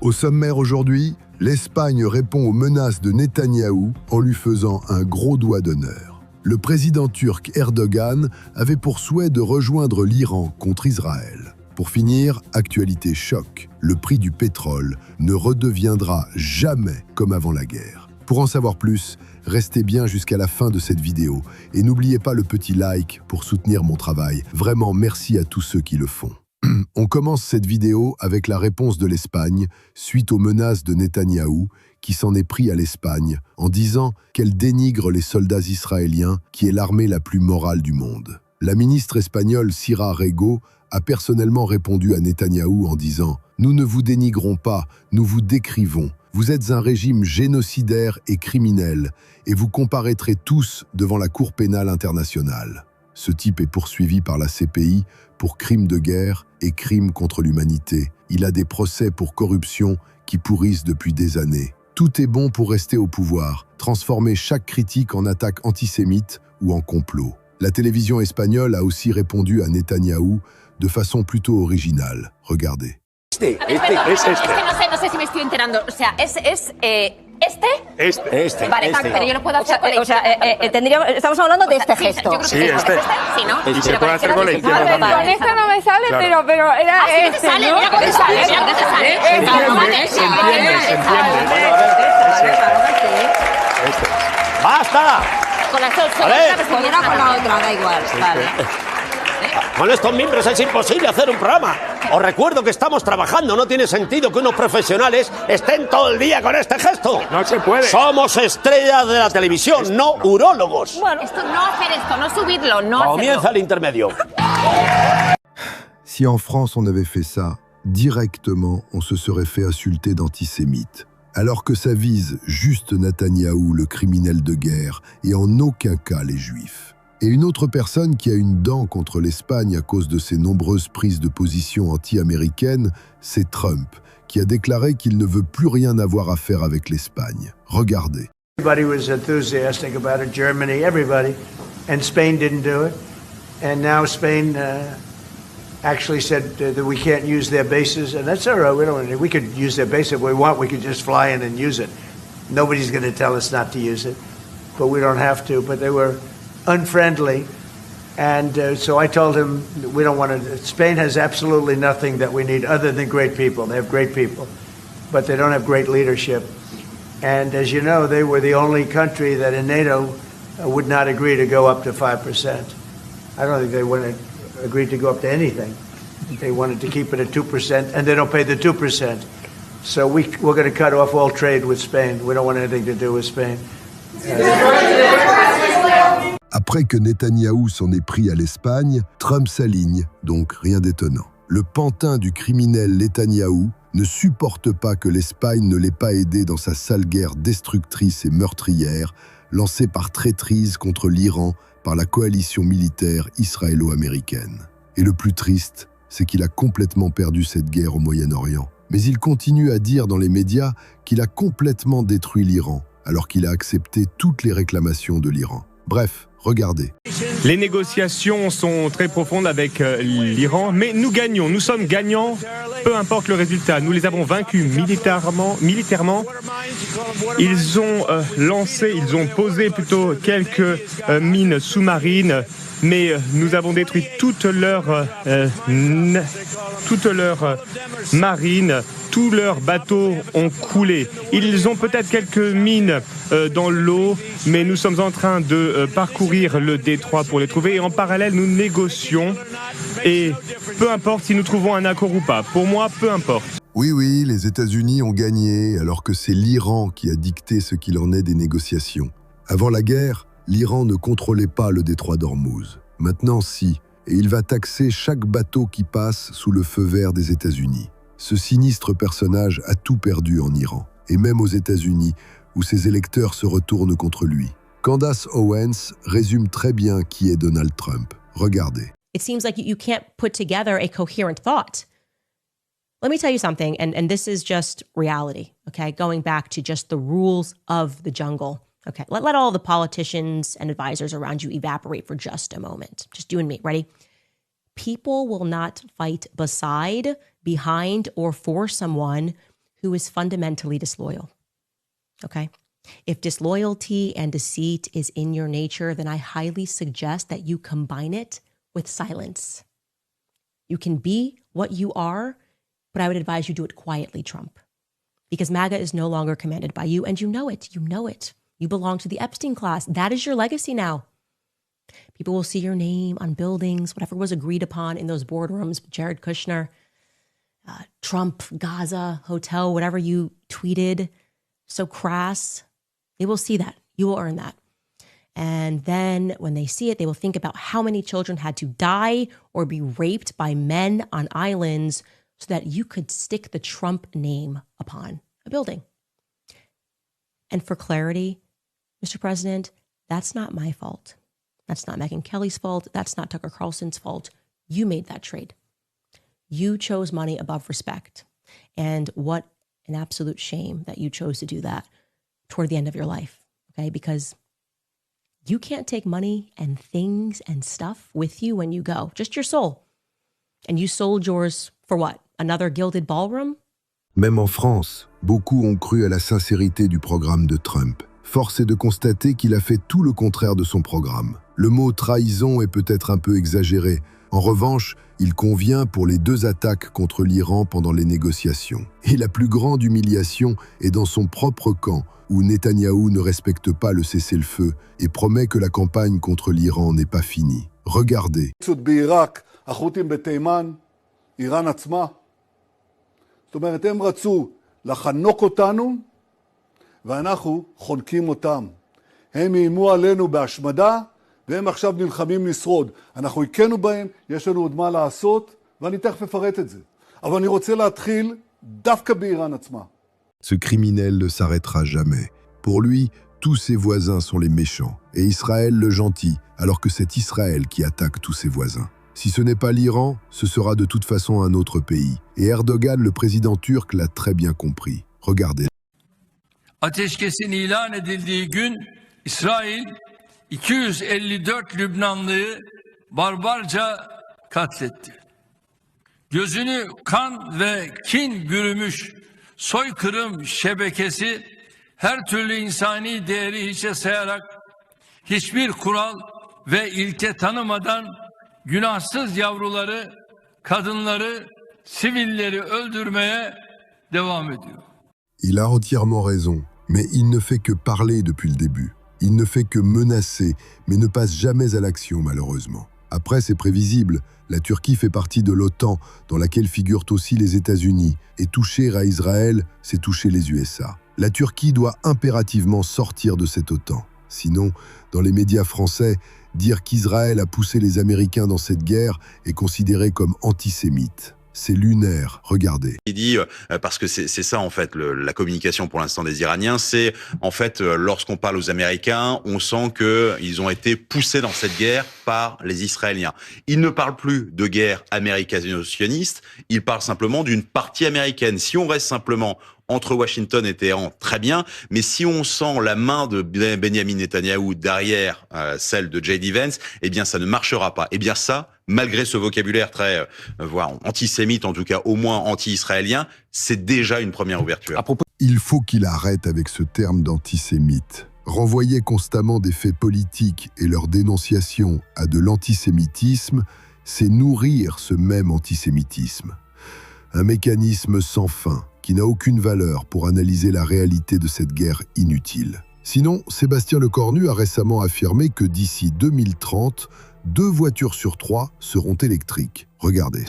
Au sommaire aujourd'hui, l'Espagne répond aux menaces de Netanyahou en lui faisant un gros doigt d'honneur. Le président turc Erdogan avait pour souhait de rejoindre l'Iran contre Israël. Pour finir, actualité choc, le prix du pétrole ne redeviendra jamais comme avant la guerre. Pour en savoir plus, restez bien jusqu'à la fin de cette vidéo et n'oubliez pas le petit like pour soutenir mon travail. Vraiment, merci à tous ceux qui le font. On commence cette vidéo avec la réponse de l'Espagne suite aux menaces de Netanyahou qui s'en est pris à l'Espagne en disant qu'elle dénigre les soldats israéliens qui est l'armée la plus morale du monde. La ministre espagnole Sira Rego a personnellement répondu à Netanyahou en disant « Nous ne vous dénigrons pas, nous vous décrivons. Vous êtes un régime génocidaire et criminel et vous comparaîtrez tous devant la Cour pénale internationale. » Ce type est poursuivi par la CPI pour crimes de guerre et crimes contre l'humanité. Il a des procès pour corruption qui pourrissent depuis des années. Tout est bon pour rester au pouvoir, transformer chaque critique en attaque antisémite ou en complot. La télévision espagnole a aussi répondu à Netanyahou de façon plutôt originale. Regardez. No sé si me estoy enterando. O sea, ¿este? Vale, pero yo lo puedo hacer con estamos hablando de este gesto. Sí, este. Sí, ¿no? Y se puede hacer con la izquierda también. Con esta no me sale, Claro. pero era Sí, te sale, mira cómo te sale, mira cómo te sale. Se entiende. ¡Basta! Con las dos, A ver. con una con la otra, da igual. Vale. Con estos miembros es imposible hacer un programa. Os recuerdo que estamos trabajando. No tiene sentido que unos profesionales estén todo el día con este gesto. No se puede. Somos estrellas de la televisión, no urólogos. Bueno, esto, no hacer esto, no subirlo, no Comienza hacerlo. el intermedio. Si en France on avait fait ça, directement on se serait fait insulter d'antisémite. Alors que ça vise juste Netanyahou, le criminel de guerre, et en aucun cas les Juifs. Et une autre personne qui a une dent contre l'Espagne à cause de ses nombreuses prises de position anti-américaines, c'est Trump, qui a déclaré qu'il ne veut plus rien avoir à faire avec l'Espagne. Regardez. Everybody was enthusiastic about it, Germany, everybody, and Spain didn't do it. And now Spain actually said that we can't use their bases, and that's all right. We could use their base if we want. We could just fly in and use it. Nobody's going to tell us not to use it, but we don't have to. But they were unfriendly, and so I told him we don't want to. Spain has absolutely nothing that we need other than great people. They have great people, but they don't have great leadership. And as you know, they were the only country that in NATO would not agree to go up to 5%. I don't think they would have agreed to go up to anything. They wanted to keep it at 2%, and they don't pay the 2%. So we're going to cut off all trade with Spain. We don't want anything to do with Spain. Après que Netanyahou s'en est pris à l'Espagne, Trump s'aligne, donc rien d'étonnant. Le pantin du criminel Netanyahou ne supporte pas que l'Espagne ne l'ait pas aidé dans sa sale guerre destructrice et meurtrière lancée par traîtrise contre l'Iran par la coalition militaire israélo-américaine. Et le plus triste, c'est qu'il a complètement perdu cette guerre au Moyen-Orient. Mais il continue à dire dans les médias qu'il a complètement détruit l'Iran, alors qu'il a accepté toutes les réclamations de l'Iran. Bref, regardez. Les négociations sont très profondes avec l'Iran, mais nous gagnons, nous sommes gagnants, peu importe le résultat. Nous les avons vaincus militairement. Ils ont posé plutôt quelques mines sous-marines, mais nous avons détruit toute leur marine. Tous leurs bateaux ont coulé. Ils ont peut-être quelques mines dans l'eau, mais nous sommes en train de parcourir le détroit pour les trouver. Et en parallèle, nous négocions. Et peu importe si nous trouvons un accord ou pas. Pour moi, peu importe. Oui, les États-Unis ont gagné, alors que c'est l'Iran qui a dicté ce qu'il en est des négociations. Avant la guerre, l'Iran ne contrôlait pas le détroit d'Ormuz. Maintenant, si. Et il va taxer chaque bateau qui passe sous le feu vert des États-Unis. Ce sinistre personnage a tout perdu en Iran, et même aux États-Unis, où ses électeurs se retournent contre lui. Candace Owens résume très bien qui est Donald Trump. Regardez. It seems like you can't put together a coherent thought. Let me tell you something, and this is just reality, okay? Going back to just the rules of the jungle. Okay, let all the politicians and advisors around you evaporate for just a moment. Just you and me, ready? People will not fight beside, behind, or for someone who is fundamentally disloyal. Okay? If disloyalty and deceit is in your nature, then I highly suggest that you combine it with silence. You can be what you are, but I would advise you do it quietly, Trump, because MAGA is no longer commanded by you, and you know it. You know it. You belong to the Epstein class. That is your legacy now. People will see your name on buildings, whatever was agreed upon in those boardrooms, Jared Kushner, Trump, Gaza, hotel, whatever you tweeted, so crass. They will see that. You will earn that. And then when they see it, they will think about how many children had to die or be raped by men on islands so that you could stick the Trump name upon a building. And for clarity, Mr. President, that's not my fault. That's not Megyn Kelly's fault. That's not Tucker Carlson's fault. You made that trade. You chose money above respect. And what an absolute shame that you chose to do that toward the end of your life, okay? Because you can't take money and things and stuff with you when you go, just your soul. And you sold yours for what? Another gilded ballroom? Même en France, beaucoup ont cru à la sincérité du programme de Trump. Force est de constater qu'il a fait tout le contraire de son programme. Le mot trahison est peut-être un peu exagéré. En revanche, il convient pour les 2 attaques contre l'Iran pendant les négociations. Et la plus grande humiliation est dans son propre camp, où Netanyahou ne respecte pas le cessez-le-feu et promet que la campagne contre l'Iran n'est pas finie. Regardez. בעיראק, החות'ים בתימן, איראן עצמה. זאת אומרת, הם רצו לחנוק אותנו, ואנחנו חונקים אותם. הם איימו עלינו בהשמדה, והם עכשיו נלחמים לשרוד. אנחנו הכינו בהם, יש לנו עוד מה לעשות, ואני תכף אפרט את זה. אבל אני רוצה להתחיל דווקא באיראן עצמה. Ce criminel ne s'arrêtera jamais. Pour lui, tous ses voisins sont les méchants, et Israël le gentil, alors que c'est Israël qui attaque tous ses voisins. Si ce n'est pas l'Iran, ce sera de toute façon un autre pays. Et Erdogan, le président turc, l'a très bien compris. Regardez. Ateşkesin ilan edildiği gün İsrail 254 Lübnanlıyı barbarca katletti. Gözünü kan ve kin bürümüş soykırım şebekesi her türlü insani değeri hiçe sayarak hiçbir kural ve ilke tanımadan günahsız yavruları, kadınları, sivilleri öldürmeye devam ediyor. Il a entièrement raison, mais il ne fait que parler depuis le début. Il ne fait que menacer, mais ne passe jamais à l'action, malheureusement. Après, c'est prévisible, la Turquie fait partie de l'OTAN, dans laquelle figurent aussi les États-Unis, et toucher à Israël, c'est toucher les USA. La Turquie doit impérativement sortir de cette OTAN. Sinon, dans les médias français, dire qu'Israël a poussé les Américains dans cette guerre est considéré comme antisémite. C'est lunaire, regardez. Il dit, parce que c'est ça en fait, la communication pour l'instant des Iraniens, c'est en fait, lorsqu'on parle aux Américains, on sent qu'ils ont été poussés dans cette guerre par les Israéliens. Ils ne parlent plus de guerre américano-sioniste, ils parlent simplement d'une partie américaine. Si on reste simplement entre Washington et Téhéran, très bien, mais si on sent la main de Benjamin Netanyahou derrière celle de J.D. Vance, eh bien ça ne marchera pas. Eh bien ça, malgré ce vocabulaire très, voire antisémite, en tout cas au moins anti-israélien, c'est déjà une première ouverture. Il faut qu'il arrête avec ce terme d'antisémite. Renvoyer constamment des faits politiques et leur dénonciation à de l'antisémitisme, c'est nourrir ce même antisémitisme. Un mécanisme sans fin, qui n'a aucune valeur pour analyser la réalité de cette guerre inutile. Sinon, Sébastien Lecornu a récemment affirmé que d'ici 2030, 2 voitures sur 3 seront électriques. Regardez.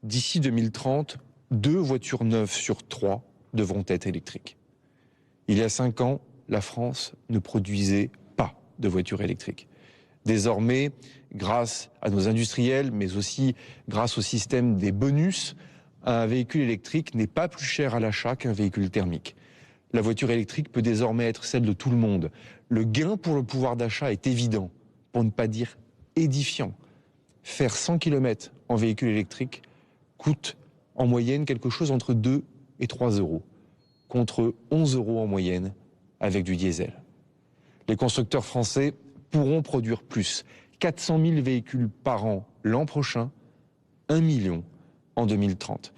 D'ici 2030, 2 voitures neuves sur 3 devront être électriques. Il y a 5 ans, la France ne produisait pas de voitures électriques. Désormais, grâce à nos industriels, mais aussi grâce au système des bonus, un véhicule électrique n'est pas plus cher à l'achat qu'un véhicule thermique. La voiture électrique peut désormais être celle de tout le monde. Le gain pour le pouvoir d'achat est évident, pour ne pas dire édifiant. Faire 100 km en véhicule électrique coûte en moyenne quelque chose entre 2 et 3 euros, contre 11 euros en moyenne avec du diesel. Les constructeurs français pourront produire plus, 400 000 véhicules par an l'an prochain, 1 million en 2030.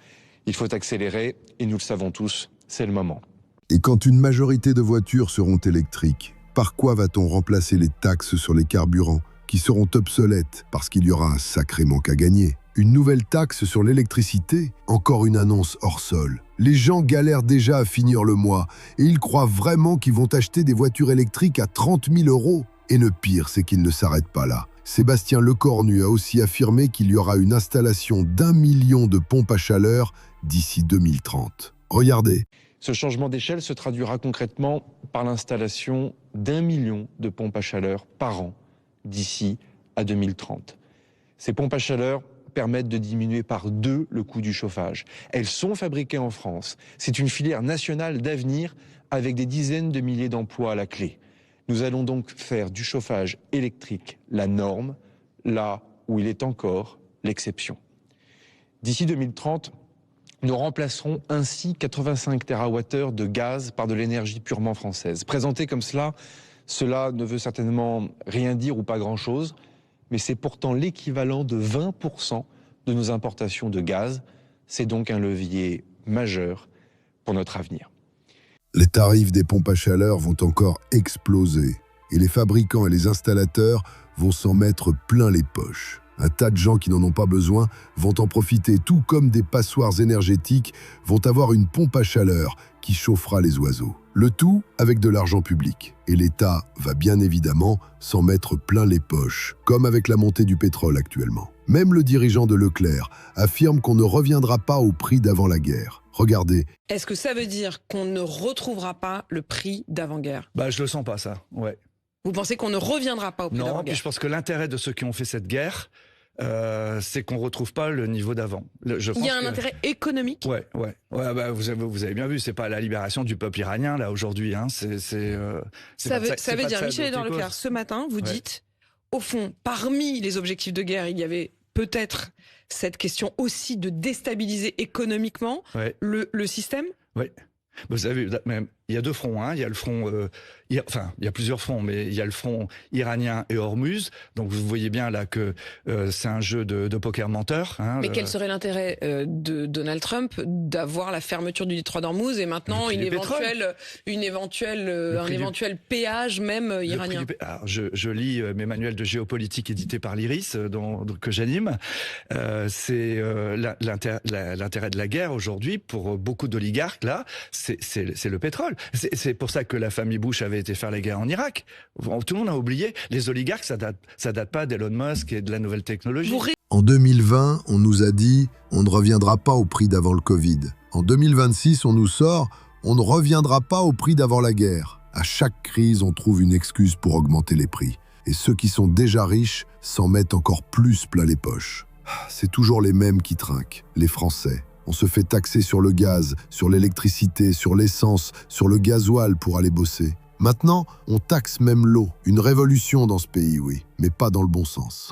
Il faut accélérer et nous le savons tous, c'est le moment. Et quand une majorité de voitures seront électriques, par quoi va-t-on remplacer les taxes sur les carburants qui seront obsolètes parce qu'il y aura un sacré manque à gagner? Une nouvelle taxe sur l'électricité? Encore une annonce hors sol. Les gens galèrent déjà à finir le mois et ils croient vraiment qu'ils vont acheter des voitures électriques à 30 000 €. Et le pire, c'est qu'ils ne s'arrêtent pas là. Sébastien Lecornu a aussi affirmé qu'il y aura une installation d'1 million de pompes à chaleur d'ici 2030. Regardez. Ce changement d'échelle se traduira concrètement par l'installation d'1 million de pompes à chaleur par an d'ici à 2030. Ces pompes à chaleur permettent de diminuer par 2 le coût du chauffage. Elles sont fabriquées en France. C'est une filière nationale d'avenir avec des dizaines de milliers d'emplois à la clé. Nous allons donc faire du chauffage électrique la norme, là où il est encore l'exception. D'ici 2030, nous remplacerons ainsi 85 TWh de gaz par de l'énergie purement française. Présenté comme cela ne veut certainement rien dire ou pas grand-chose, mais c'est pourtant l'équivalent de 20% de nos importations de gaz. C'est donc un levier majeur pour notre avenir. Les tarifs des pompes à chaleur vont encore exploser et les fabricants et les installateurs vont s'en mettre plein les poches. Un tas de gens qui n'en ont pas besoin vont en profiter, tout comme des passoires énergétiques vont avoir une pompe à chaleur qui chauffera les oiseaux. Le tout avec de l'argent public. Et l'État va bien évidemment s'en mettre plein les poches, comme avec la montée du pétrole actuellement. Même le dirigeant de Leclerc affirme qu'on ne reviendra pas au prix d'avant la guerre. Regardez. Est-ce que ça veut dire qu'on ne retrouvera pas le prix d'avant-guerre? Je le sens pas, ça, ouais. Vous pensez qu'on ne reviendra pas au prix d'avant-guerre? Non, puis je pense que l'intérêt de ceux qui ont fait cette guerre, c'est qu'on retrouve pas le niveau d'avant. Il y a un intérêt économique? Ouais, vous avez bien vu, c'est pas la libération du peuple iranien, là, aujourd'hui. Hein, ça veut dire, Michel-Édouard Leclerc, ce matin, vous dites, au fond, parmi les objectifs de guerre, il y avait peut-être cette question aussi de déstabiliser économiquement le système? Oui. Vous savez, il y a 2 fronts. Hein. Il y a le front, il y a plusieurs fronts, mais il y a le front iranien et Hormuz. Donc vous voyez bien là que c'est un jeu de poker menteur. Hein, mais quel serait l'intérêt de Donald Trump d'avoir la fermeture du détroit d'Ormuz et maintenant un éventuel péage même iranien? Alors, je lis mes manuels de géopolitique édités par l'IRIS, que j'anime. C'est l'intérêt de la guerre aujourd'hui pour beaucoup d'oligarques là, c'est le pétrole. C'est pour ça que la famille Bush avait été faire les guerres en Irak. Tout le monde a oublié. Les oligarques, ça date pas d'Elon Musk et de la nouvelle technologie. En 2020, on nous a dit on ne reviendra pas au prix d'avant le Covid. En 2026, on nous sort on ne reviendra pas au prix d'avant la guerre. À chaque crise, on trouve une excuse pour augmenter les prix. Et ceux qui sont déjà riches s'en mettent encore plus plein les poches. C'est toujours les mêmes qui trinquent, les Français. On se fait taxer sur le gaz, sur l'électricité, sur l'essence, sur le gasoil pour aller bosser. Maintenant, on taxe même l'eau. Une révolution dans ce pays, oui, mais pas dans le bon sens.